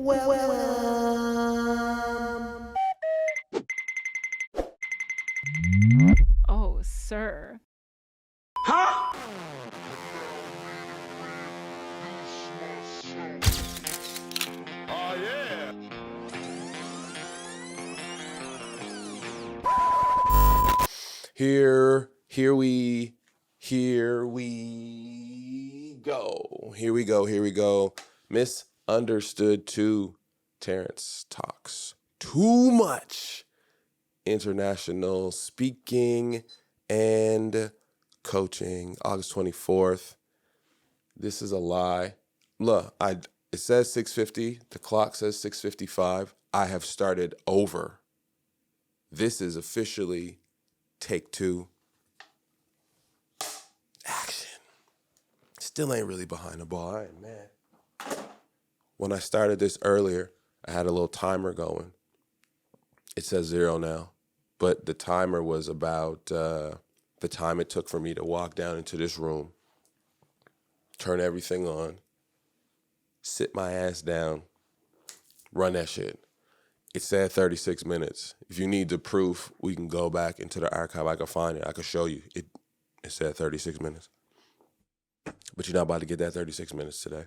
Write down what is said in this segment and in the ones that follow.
Oh, sir. Here we go. MiSuNDERStoOd 2. Terrence talks too much international speaking and coaching. August 24th. This is a lie. Look, it says 6:50. The clock says 6:55. I have started over. This is officially take two. Action. Still ain't really behind the ball. I ain't mad. When I started this earlier, I had a little timer going. It says 0 now, but the timer was about the time it took for me to walk down into this room, turn everything on, sit my ass down, run that shit. It said 36 minutes. If you need the proof, we can go back into the archive. I can find it. I can show you. It said 36 minutes. But you're not about to get that 36 minutes today.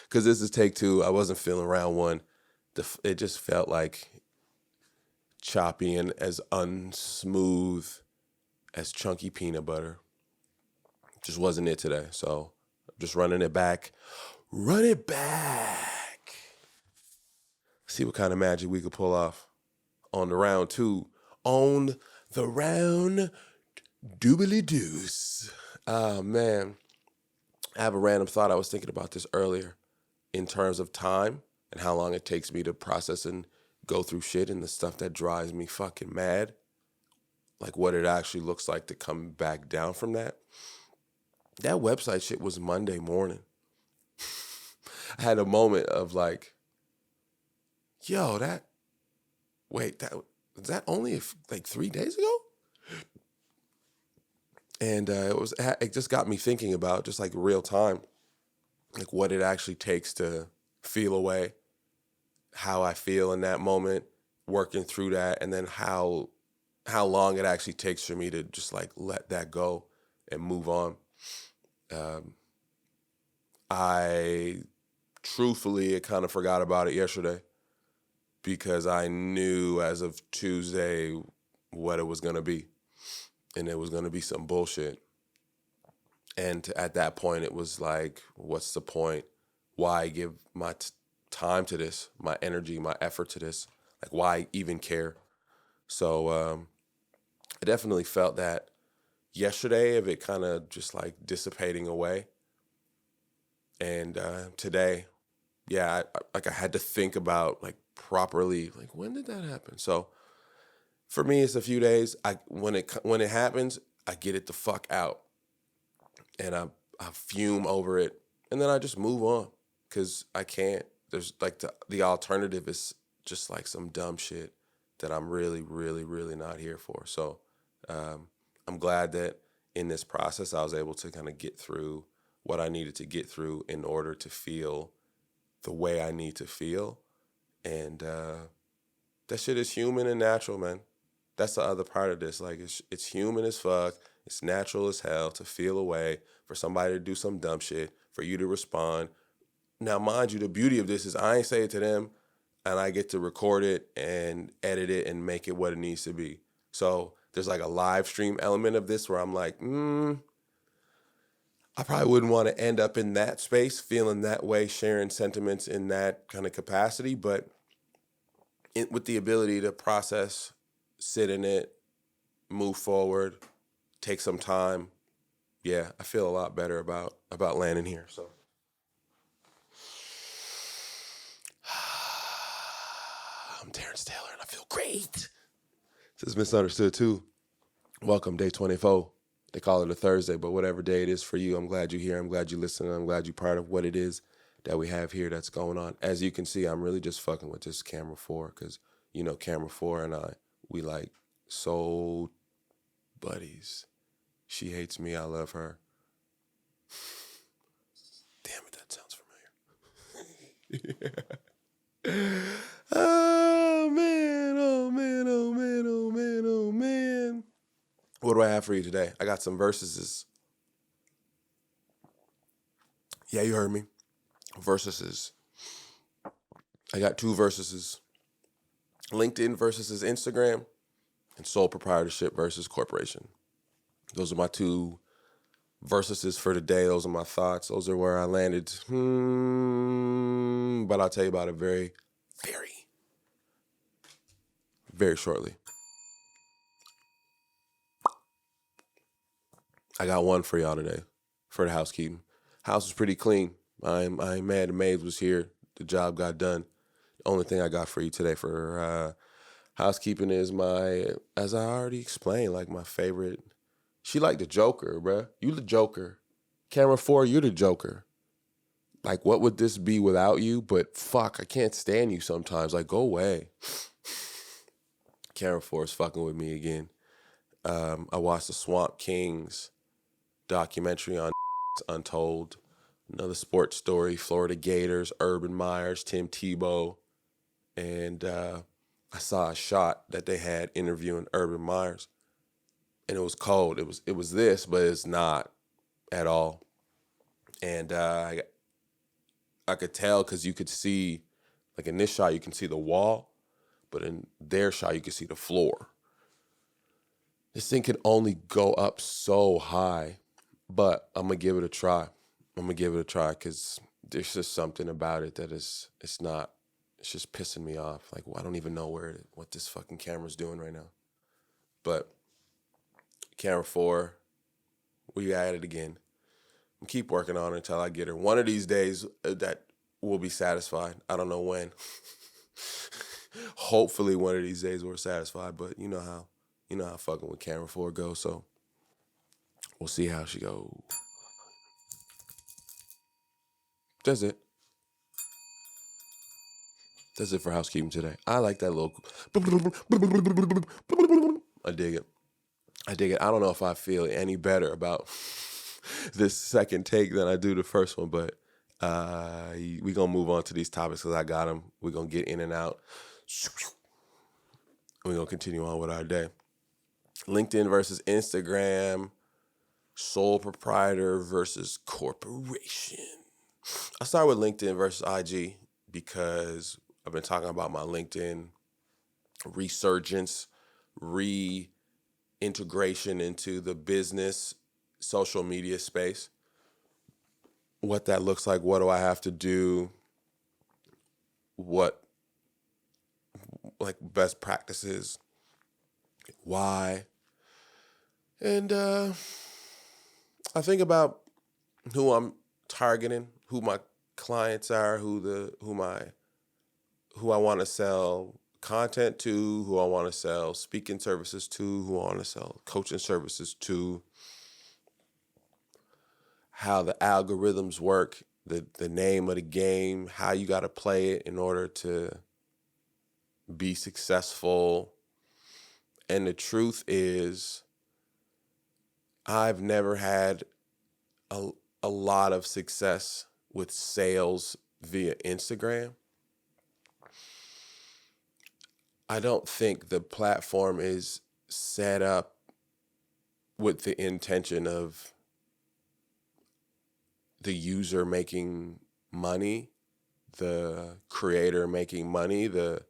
Because this is take two. I wasn't feeling round one. It just felt like choppy and as unsmooth as chunky peanut butter. Just wasn't it today. So I'm just running it back. Run it back. See what kind of magic we could pull off on the round two. On the round doobly deuce. Oh, man. I have a random thought. I was thinking about this earlier in terms of time and how long it takes me to process and go through shit and the stuff that drives me fucking mad. Like what it actually looks like to come back down from that. That website shit was Monday morning. I had a moment of like, yo, was that only like 3 days ago? And it just got me thinking about just like real time, like what it actually takes to feel away, how I feel in that moment, working through that, and then how long it actually takes for me to just like let that go and move on. I truthfully kind of forgot about it yesterday because I knew as of Tuesday what it was going to be. And it was going to be some bullshit. And at that point, it was like, what's the point? Why give my time to this, my energy, my effort to this? Like, why even care? So I definitely felt that yesterday of it kind of just like dissipating away. And today, yeah, I had to think about like properly, like when did that happen? So for me, it's a few days. When it happens, I get it the fuck out, and I fume over it, and then I just move on because I can't. There's like the alternative is just like some dumb shit that I'm really, really, really not here for. So I'm glad that in this process I was able to kind of get through what I needed to get through in order to feel the way I need to feel, and that shit is human and natural, man. That's the other part of this. Like, it's human as fuck. It's natural as hell to feel a way, for somebody to do some dumb shit, for you to respond. Now, mind you, the beauty of this is I ain't say it to them, and I get to record it and edit it and make it what it needs to be. So there's like a live stream element of this where I'm like, I probably wouldn't want to end up in that space, feeling that way, sharing sentiments in that kind of capacity. But with the ability to process, sit in it, move forward, take some time. Yeah, I feel a lot better about landing here. So I'm Terrence Taylor and I feel great. This is MiSuNDERStoOd 2. Welcome, day 24. They call it a Thursday, but whatever day it is for you, I'm glad you're here. I'm glad you're listening. I'm glad you're part of what it is that we have here that's going on. As you can see, I'm really just fucking with this camera 4 because, camera 4 and we like soul buddies. She hates me. I love her. Damn it, that sounds familiar. Yeah. Oh man, oh man, oh man, oh man, oh man. What do I have for you today? I got some versuses. Yeah, you heard me. Versuses. I got two versuses. LinkedIn versus Instagram and sole proprietorship versus corporation. Those are my two versuses for today. Those are my thoughts. Those are where I landed. But I'll tell you about it very, very, very shortly. I got one for y'all today for the housekeeping. House was pretty clean. I ain't mad. The maid was here. The job got done. The only thing I got for you today for housekeeping is as I already explained, like my favorite. She like the Joker, bruh. You the Joker. Camera 4, you're the Joker. Like, what would this be without you? But fuck, I can't stand you sometimes. Like, go away. Camera 4 is fucking with me again. I watched the Swamp Kings documentary on Untold. Another sports story, Florida Gators, Urban Myers, Tim Tebow. And I saw a shot that they had interviewing Urban Myers. And it was cold. It was this, but it's not at all. And I could tell because you could see, like in this shot, you can see the wall, but in their shot, you can see the floor. This thing can only go up so high, but I'm going to give it a try. I'm going to give it a try because there's just something about it that it's just pissing me off. Like, I don't even know what this fucking camera's doing right now. But camera 4, we at it again. I'm keep working on it until I get her. One of these days that will be satisfied. I don't know when. Hopefully one of these days we're satisfied, but you know how fucking with camera 4 goes, so we'll see how she goes. That's it. That's it for housekeeping today. I like that little. I dig it. I don't know if I feel any better about this second take than I do the first one, but we going to move on to these topics because I got them. We're going to get in and out. We're going to continue on with our day. LinkedIn versus Instagram. Sole proprietor versus corporation. I'll start with LinkedIn versus IG because I've been talking about my LinkedIn resurgence, reintegration into the business social media space. What that looks like, what do I have to do, what like best practices, why. And I think about who I'm targeting, who my clients are, who I want to sell content to, who I want to sell speaking services to, who I want to sell coaching services to, how the algorithms work, the name of the game, how you got to play it in order to be successful. And the truth is, I've never had a lot of success with sales via Instagram. I don't think the platform is set up with the intention of the user making money, the creator making money, the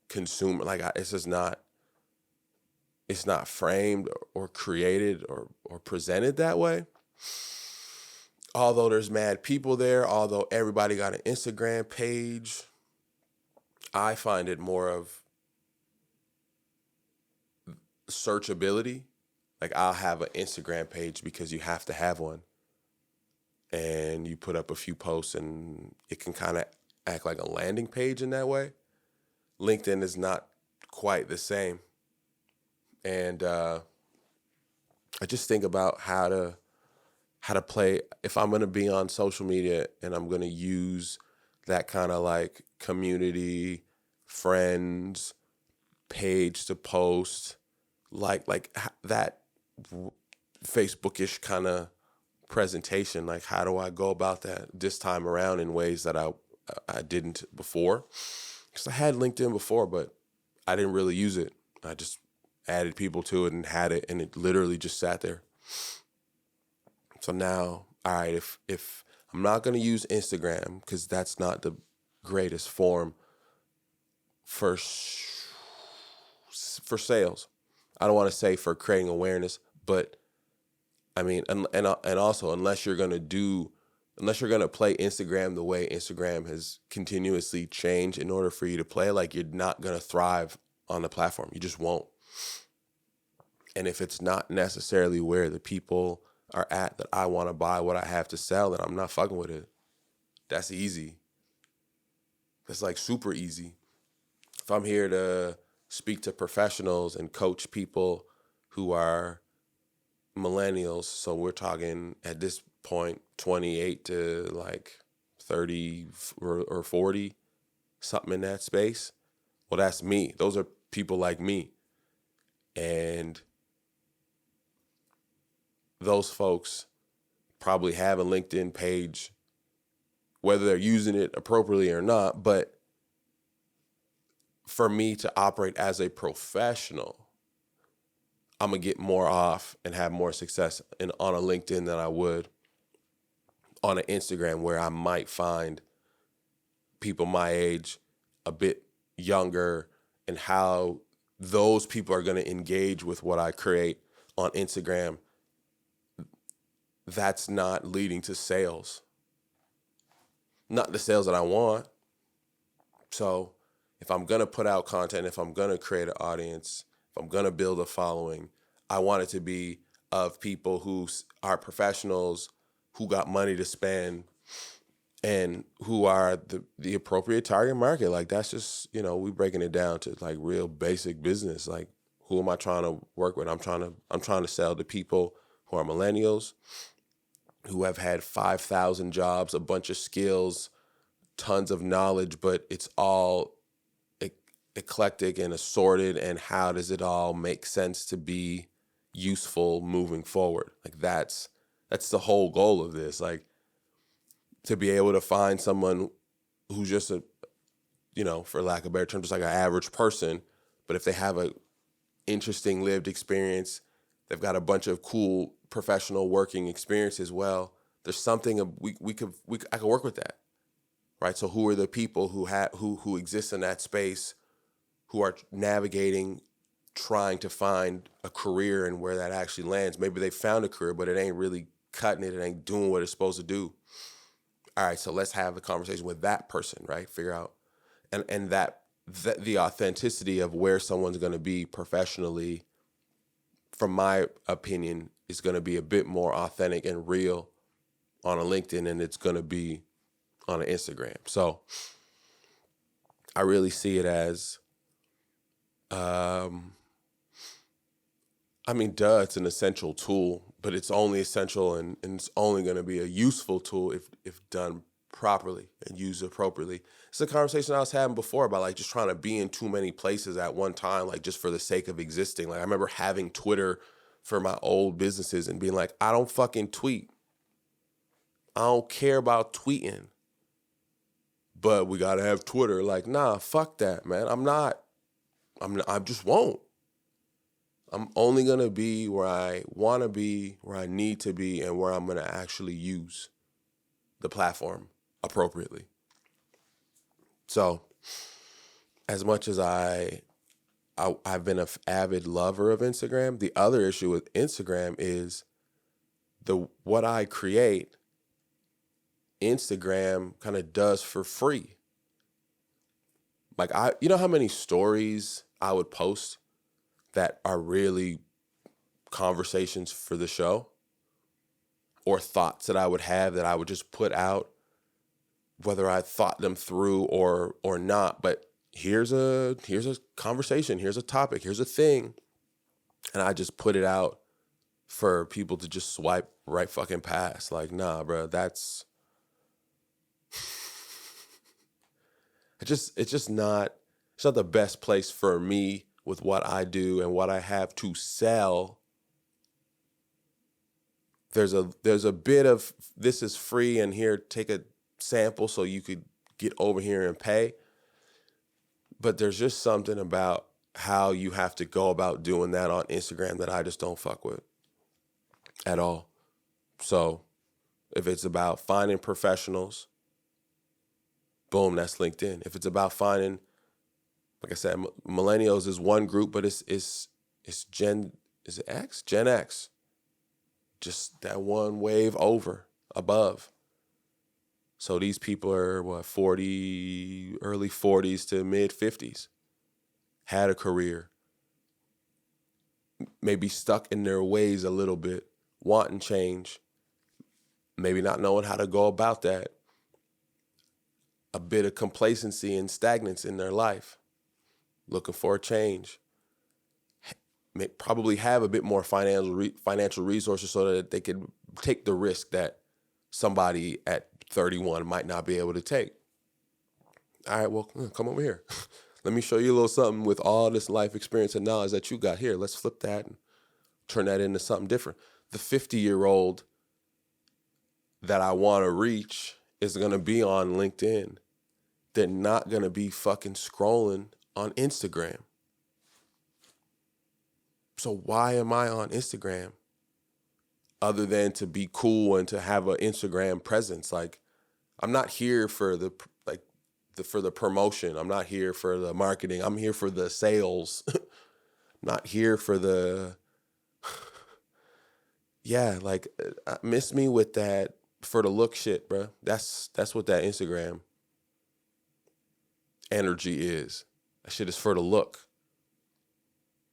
consumer. Like, it's not framed or created or presented that way. Although there's mad people there, although everybody got an Instagram page, I find it more of searchability. Like, I'll have an Instagram page because you have to have one. And you put up a few posts and it can kind of act like a landing page in that way. LinkedIn is not quite the same. And I just think about how to play. If I'm going to be on social media and I'm going to use that kind of like community, friends, page to post, like that Facebook-ish kind of presentation, like how do I go about that this time around in ways that I didn't before? because I had LinkedIn before, but I didn't really use it. I just added people to it and had it, and it literally just sat there. So now, all right, if I'm not going to use Instagram because that's not the greatest form for for sales. I don't want to say for creating awareness, but I mean, and also unless you're gonna play Instagram the way Instagram has continuously changed in order for you to play, like you're not gonna thrive on the platform. You just won't. And if it's not necessarily where the people are at that I want to buy what I have to sell, then I'm not fucking with it. That's easy. That's like super easy. If I'm here to speak to professionals and coach people who are millennials, so we're talking at this point 28 to like 30 or 40, something in that space. Well, that's me. Those are people like me. And those folks probably have a LinkedIn page, whether they're using it appropriately or not. But for me to operate as a professional, I'm going to get more off and have more success on a LinkedIn than I would on an Instagram, where I might find people my age, a bit younger, and how those people are going to engage with what I create on Instagram. That's not leading to sales, not the sales that I want. So if I'm going to put out content, if I'm going to create an audience, if I'm going to build a following, I want it to be of people who are professionals, who got money to spend, and who are the appropriate target market. Like that's just, we breaking it down to like real basic business. Like who am I trying to work with? I'm trying to sell to people who are millennials, who have had 5,000 jobs, a bunch of skills, tons of knowledge, but it's all eclectic and assorted. And how does it all make sense to be useful moving forward? Like that's the whole goal of this. Like to be able to find someone who's just for lack of better terms, just like an average person, but if they have a interesting lived experience, they've got a bunch of cool professional working experience as well. There's something I could work with that, right? So who are the people who exist in that space, who are navigating, trying to find a career and where that actually lands? Maybe they found a career, but it ain't really cutting it. It ain't doing what it's supposed to do. All right, so let's have a conversation with that person, right? Figure out and that the authenticity of where someone's going to be professionally, from my opinion, is going to be a bit more authentic and real on a LinkedIn than it's going to be on an Instagram. So I really see it as, it's an essential tool, but it's only essential and it's only going to be a useful tool if done properly and used appropriately. It's a conversation I was having before about like just trying to be in too many places at one time, like just for the sake of existing. Like I remember having Twitter for my old businesses and being like, I don't fucking tweet. I don't care about tweeting, but we got to have Twitter. Like, nah, fuck that, man. I just won't. I'm only going to be where I want to be, where I need to be, and where I'm going to actually use the platform appropriately. So as much as I've been an avid lover of Instagram, the other issue with Instagram is what I create, Instagram kind of does for free. Like you know how many stories I would post that are really conversations for the show, or thoughts that I would have that I would just put out, whether I thought them through or not. But here's a conversation, here's a topic, here's a thing, and I just put it out for people to just swipe right fucking past. Like, nah, bro, that's it's not the best place for me with what I do and what I have to sell. There's a bit of this is free and here, take a sample so you could get over here and pay. But there's just something about how you have to go about doing that on Instagram that I just don't fuck with at all. So if it's about finding professionals, boom, that's LinkedIn. If it's about finding, like I said, millennials is one group, but it's Gen, is it X? Gen X. Just that one wave over, above. So these people are what, 40, early 40s to mid 50s, had a career, maybe stuck in their ways a little bit, wanting change, maybe not knowing how to go about that, a bit of complacency and stagnance in their life, looking for a change, probably have a bit more financial resources so that they could take the risk that somebody at 31 might not be able to take. All right, well, come over here. Let me show you a little something with all this life experience and knowledge that you got here. Let's flip that and turn that into something different. The 50-year-old that I want to reach is going to be on LinkedIn. They're not going to be fucking scrolling on Instagram. So why am I on Instagram other than to be cool and to have an Instagram presence? Like, I'm not here for the promotion. I'm not here for the marketing. I'm here for the sales. I'm not here for the miss me with that for the look shit, bro. That's what that Instagram energy is. That shit is for the look.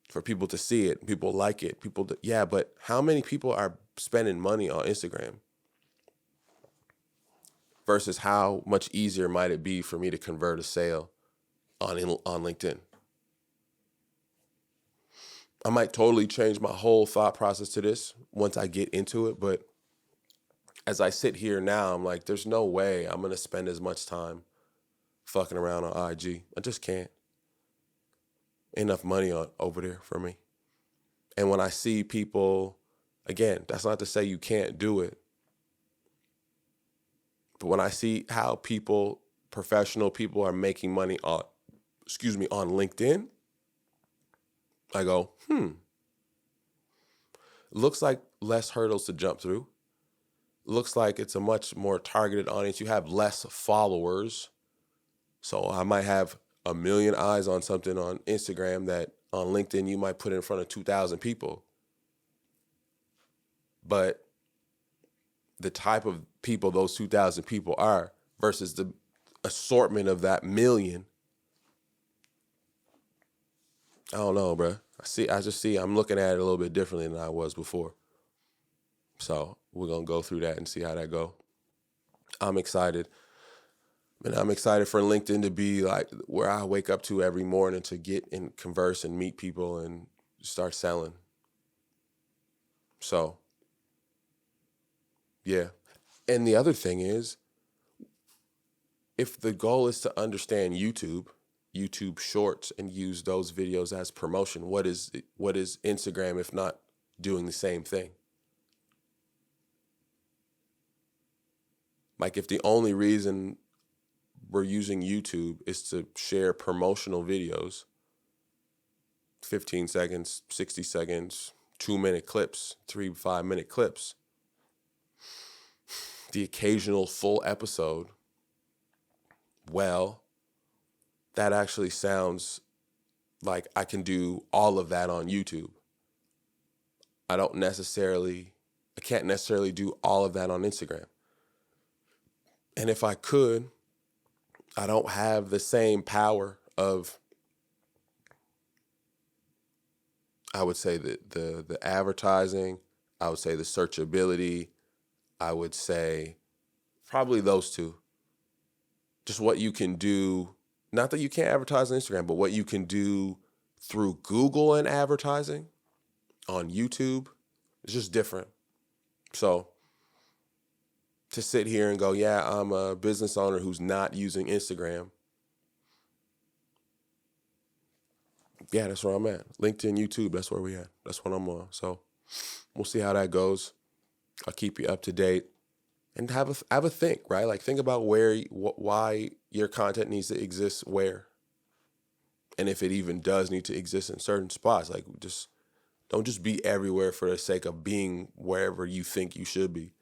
For people to see it, people like it, but how many people are spending money on Instagram versus how much easier might it be for me to convert a sale on LinkedIn? I might totally change my whole thought process to this once I get into it, but as I sit here now, I'm like, there's no way I'm going to spend as much time fucking around on IG. I just can't. Enough money over there for me. And when I see people, again, that's not to say you can't do it. But when I see how professional people are making money on LinkedIn, I go, looks like less hurdles to jump through. Looks like it's a much more targeted audience. You have less followers. So I might have 1 million eyes on something on Instagram that on LinkedIn you might put in front of 2,000 people. But the type of people those 2,000 people are versus the assortment of that million, I don't know, bro. I'm looking at it a little bit differently than I was before. So we're going to go through that and see how that go. I'm excited. And I'm excited for LinkedIn to be like where I wake up to every morning to get and converse and meet people and start selling. So, yeah. And the other thing is, if the goal is to understand YouTube Shorts, and use those videos as promotion, what is Instagram if not doing the same thing? Like, if the only reason we're using YouTube is to share promotional videos, 15 seconds, 60 seconds, 2-minute clips, 3-5-minute clips, the occasional full episode, well, that actually sounds like I can do all of that on YouTube. I can't necessarily do all of that on Instagram. And if I could, I don't have the same power of, I would say, the advertising, I would say the searchability, I would say probably those two. Just what you can do, not that you can't advertise on Instagram, but what you can do through Google and advertising on YouTube is just different. So to sit here and go, yeah, I'm a business owner who's not using Instagram. Yeah, that's where I'm at. LinkedIn, YouTube, that's where we at. That's what I'm on. So we'll see how that goes. I'll keep you up to date and have a think, right? Like, think about why your content needs to exist where. And if it even does need to exist in certain spots, like just don't just be everywhere for the sake of being wherever you think you should be.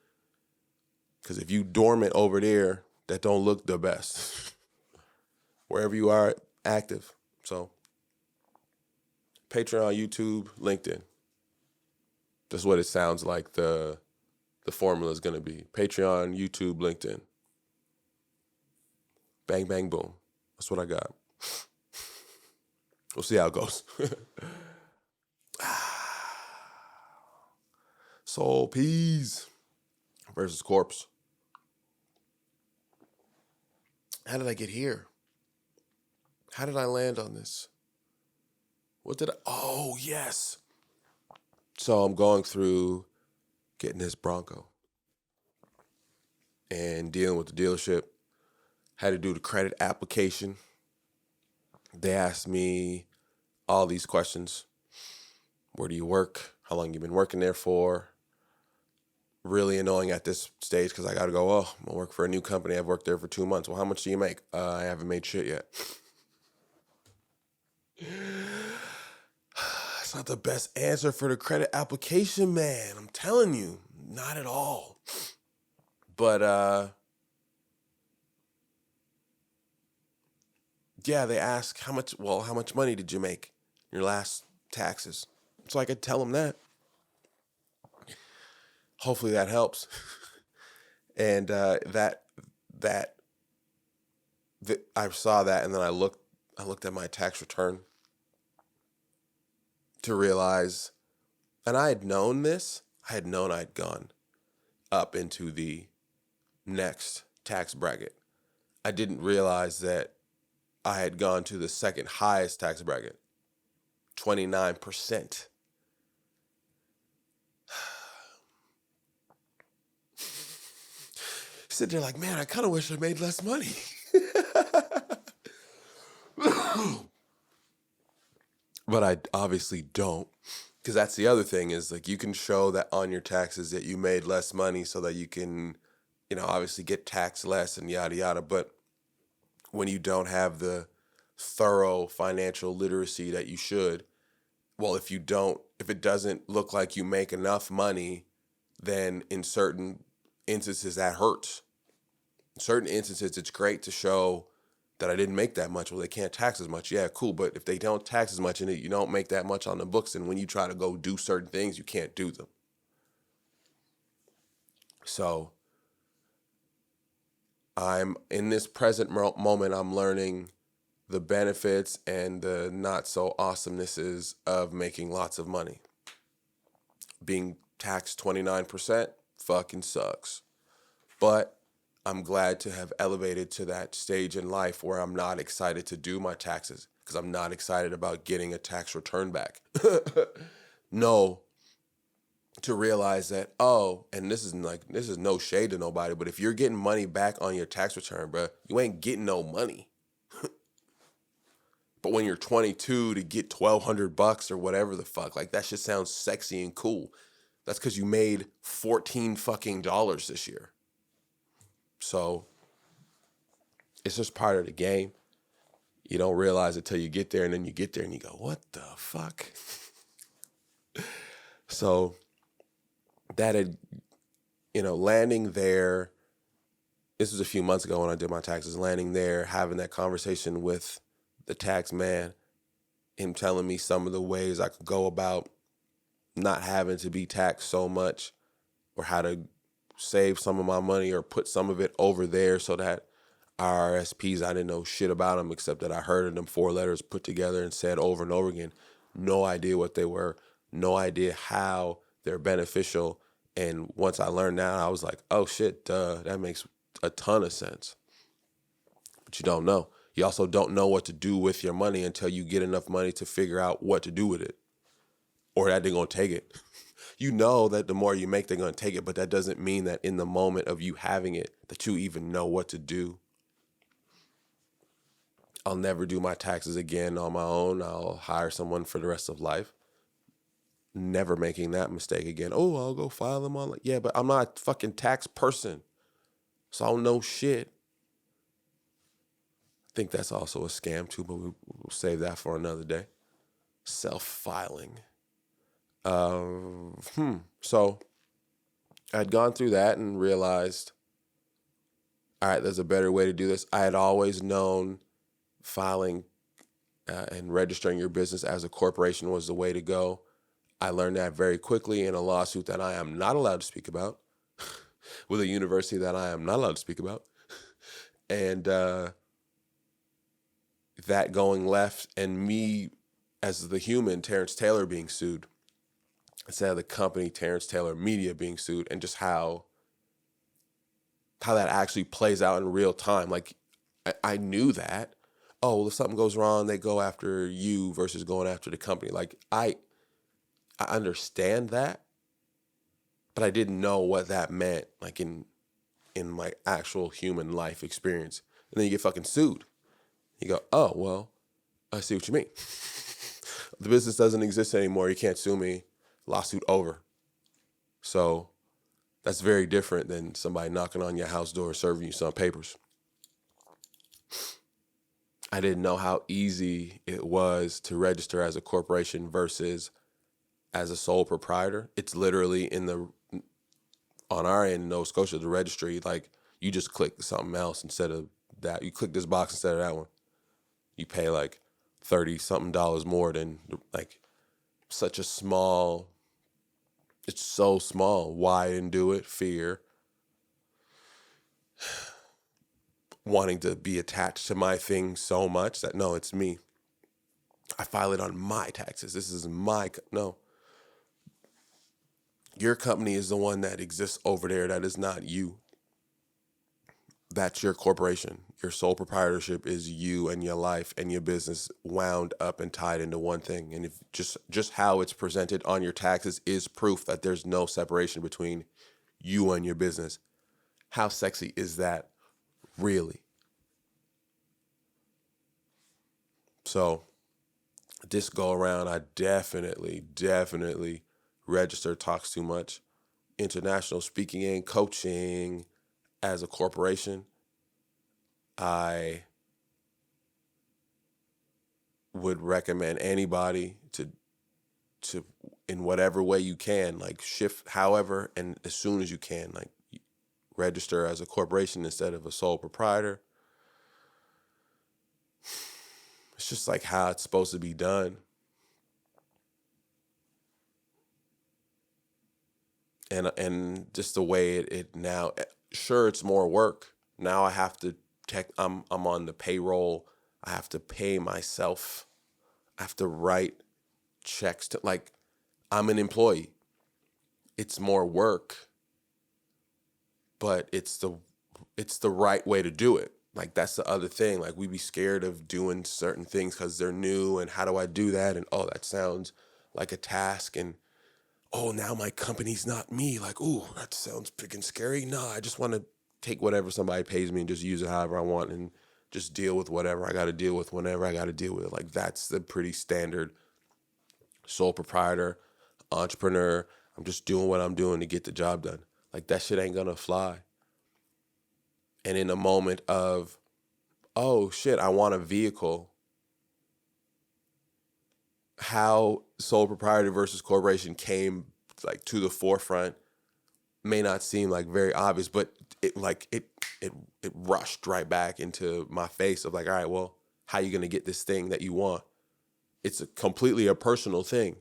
Because if you dormant over there, that don't look the best. Wherever you are active. So Patreon, YouTube, LinkedIn. That's what it sounds like the formula is going to be. Patreon, YouTube, LinkedIn. Bang, bang, boom. That's what I got. We'll see how it goes. Soul Peas versus Corpse. How did I get here? How did I land on this? What did I... Oh, yes. So I'm going through getting this Bronco and dealing with the dealership. Had to do the credit application. They asked me all these questions. Where do you work? How long you been working there for? Really annoying at this stage because I got to go, oh, I'm going to work for a new company. I've worked there for 2 months. Well, how much do you make? I haven't made shit yet. That's not the best answer for the credit application, man. I'm telling you, not at all. But, yeah, they ask how much money did you make in your last taxes? So I could tell them that. Hopefully that helps. And I saw that, and then I looked at my tax return to realize, and I had known this. I had known I'd gone up into the next tax bracket. I didn't realize that I had gone to the second highest tax bracket, 29%. Sit there like, man, I kind of wish I made less money. But I obviously don't, because that's the other thing is like you can show that on your taxes that you made less money so that you can, obviously get taxed less and yada yada. But when you don't have the thorough financial literacy that you should, well, if it doesn't look like you make enough money, then in certain instances that hurts. In certain instances, it's great to show that I didn't make that much. Well, they can't tax as much. Yeah, cool. But if they don't tax as much and you don't make that much on the books, and when you try to go do certain things, you can't do them. So I'm in this present moment, I'm learning the benefits and the not so awesomenesses of making lots of money. Being taxed 29% fucking sucks. But I'm glad to have elevated to that stage in life where I'm not excited to do my taxes because I'm not excited about getting a tax return back. No, to realize that, and this is no shade to nobody, but if you're getting money back on your tax return, bro, you ain't getting no money. But when you're 22 to get $1,200 or whatever the fuck, like that shit sounds sexy and cool. That's because you made $14 fucking this year. So it's just part of the game. You don't realize it till you get there, and then you get there and you go, what the fuck? So that had, landing there, this was a few months ago when I did my taxes, landing there, having that conversation with the tax man, him telling me some of the ways I could go about not having to be taxed so much, or how to save some of my money or put some of it over there so that IRSPs, I didn't know shit about them except that I heard of them 4 letters put together and said over and over again. No idea what they were, no idea how they're beneficial. And once I learned that, I was like, oh shit, that makes a ton of sense. But you don't know. You also don't know what to do with your money until you get enough money to figure out what to do with it, or that they're going to take it. You know that the more you make, they're going to take it, but that doesn't mean that in the moment of you having it, that you even know what to do. I'll never do my taxes again on my own. I'll hire someone for the rest of life. Never making that mistake again. Oh, I'll go file them on. Yeah, but I'm not a fucking tax person, so I don't know shit. think that's also a scam too, but we'll save that for another day. Self-filing. So I'd gone through that and realized, all right, there's a better way to do this. I had always known filing and registering your business as a corporation was the way to go. I learned that very quickly in a lawsuit that I am not allowed to speak about with a university that I am not allowed to speak about. And that going left, and me as the human, Terrence Taylor, being sued instead of the company, Terrence Taylor Media, being sued, and just how that actually plays out in real time. Like, I knew that. Oh, well, if something goes wrong, they go after you versus going after the company. Like, I understand that, but I didn't know what that meant, like in my actual human life experience. And then you get fucking sued. You go, oh, well, I see what you mean. The business doesn't exist anymore. You can't sue me. Lawsuit over. So that's very different than somebody knocking on your house door serving you some papers. I didn't know how easy it was to register as a corporation versus as a sole proprietor. It's literally on our end in Nova Scotia, the registry, like you just click something else instead of that. You click this box instead of that one. You pay like $30-something more than like such a small. It's so small. Why I didn't do it? Fear. Wanting to be attached to my thing so much that no, it's me. I file it on my taxes. This is no. Your company is the one that exists over there. That is not you. That's your corporation. Your sole proprietorship is you and your life and your business wound up and tied into one thing. And if just how it's presented on your taxes is proof that there's no separation between you and your business. How sexy is that, really? So this go around, I definitely register Talks Too Much, international speaking and coaching as a corporation. I would recommend anybody to in whatever way you can, like shift however and as soon as you can, like register as a corporation instead of a sole proprietor. It's just like how it's supposed to be done. And just the way it now, sure, it's more work. Now I have to I'm on the payroll. I have to pay myself. I have to write checks to, like, I'm an employee. It's more work, but it's the right way to do it. Like, that's the other thing. Like, we be scared of doing certain things because they're new, and how do I do that? And oh, that sounds like a task, and oh, now my company's not me. Like, ooh, that sounds freaking scary. No, I just want to take whatever somebody pays me and just use it however I want and just deal with whatever I got to deal with whenever I got to deal with it. Like, that's the pretty standard sole proprietor, entrepreneur. I'm just doing what I'm doing to get the job done. Like, that shit ain't gonna fly. And in a moment of, oh shit, I want a vehicle, how sole proprietor versus corporation came like to the forefront may not seem like very obvious, but it rushed right back into my face of like, all right, well, how you gonna get this thing that you want? It's completely a personal thing,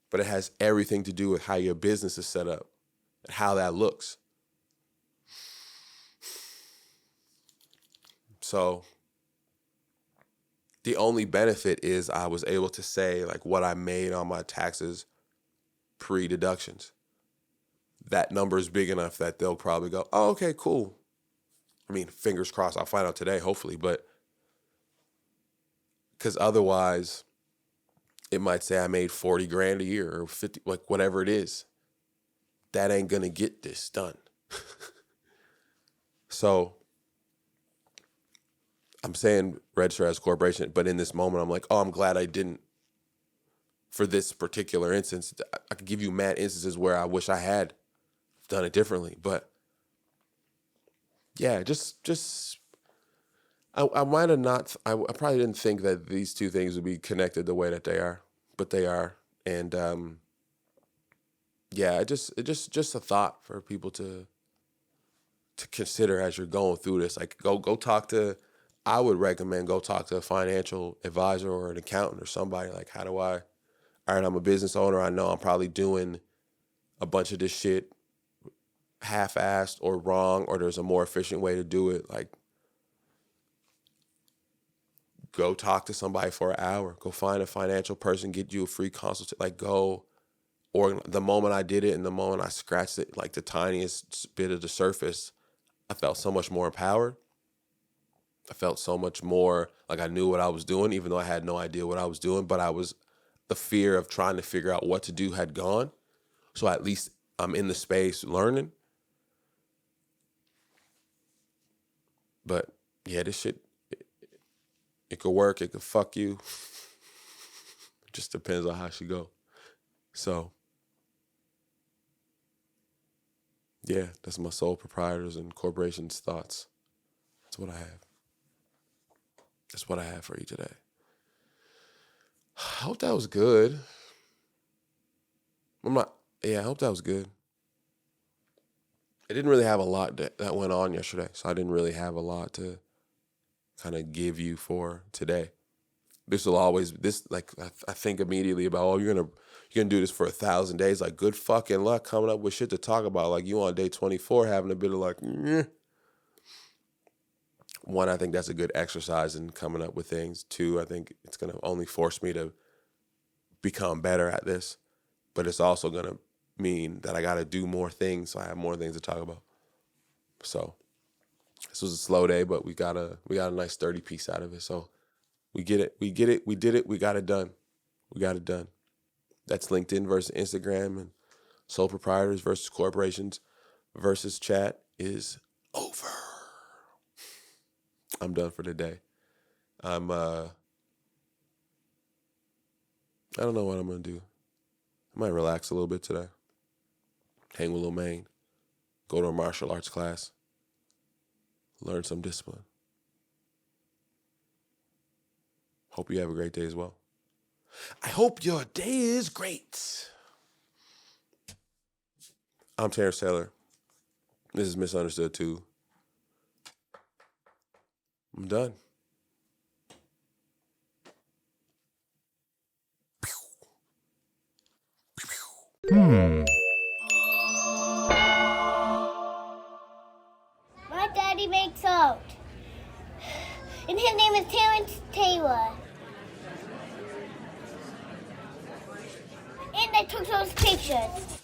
but it has everything to do with how your business is set up and how that looks. So the only benefit is I was able to say like what I made on my taxes pre-deductions. That number is big enough that they'll probably go, oh, okay, cool. I mean, fingers crossed, I'll find out today, hopefully, but because otherwise it might say I made 40 grand a year or 50, like whatever it is. That ain't gonna get this done. So I'm saying register as a corporation, but in this moment, I'm like, oh, I'm glad I didn't. For this particular instance, I could give you mad instances where I wish I had done it differently. But yeah, just I might have not. I probably didn't think that these two things would be connected the way that they are, but they are. And yeah, just a thought for people to consider as you're going through this. Like go talk to. I would recommend go talk to a financial advisor or an accountant or somebody. Like, how do I? All right, I'm a business owner. I know I'm probably doing a bunch of this shit half-assed or wrong, or there's a more efficient way to do it. Like, go talk to somebody for an hour. Go find a financial person, get you a free consult. Like, go. Or the moment I did it and the moment I scratched it, like the tiniest bit of the surface, I felt so much more empowered. I felt so much more like I knew what I was doing, even though I had no idea what I was doing. But the fear of trying to figure out what to do had gone. So at least I'm in the space learning. But yeah, this shit, it could work, it could fuck you. It just depends on how she go. So yeah, that's my sole proprietors and corporations thoughts. That's what I have. That's what I have for you today. I hope that was good. I hope that was good. I didn't really have a lot that went on yesterday, so I didn't really have a lot to kind of give you for today. I think immediately about, oh, you're gonna do this for 1,000 days. Like, good fucking luck coming up with shit to talk about. Like, you on day 24 having a bit of like, One, I think that's a good exercise in coming up with things. Two, I think it's gonna only force me to become better at this, but it's also gonna mean that I gotta do more things, so I have more things to talk about. So this was a slow day, but we got a nice 30 piece out of it. So we did it, we did it, we got it done. That's LinkedIn versus Instagram, and sole proprietors versus corporations versus chat is over. I'm done for the day. I don't know what I'm gonna do. I might relax a little bit today. Hang with Lil Maine. Go to a martial arts class. Learn some discipline. Hope you have a great day as well. I hope your day is great. I'm Terrence Taylor. This is MiSuNDERStoOd. I'm done. My daddy makes out. And his name is Terrence Taylor. And I took those pictures.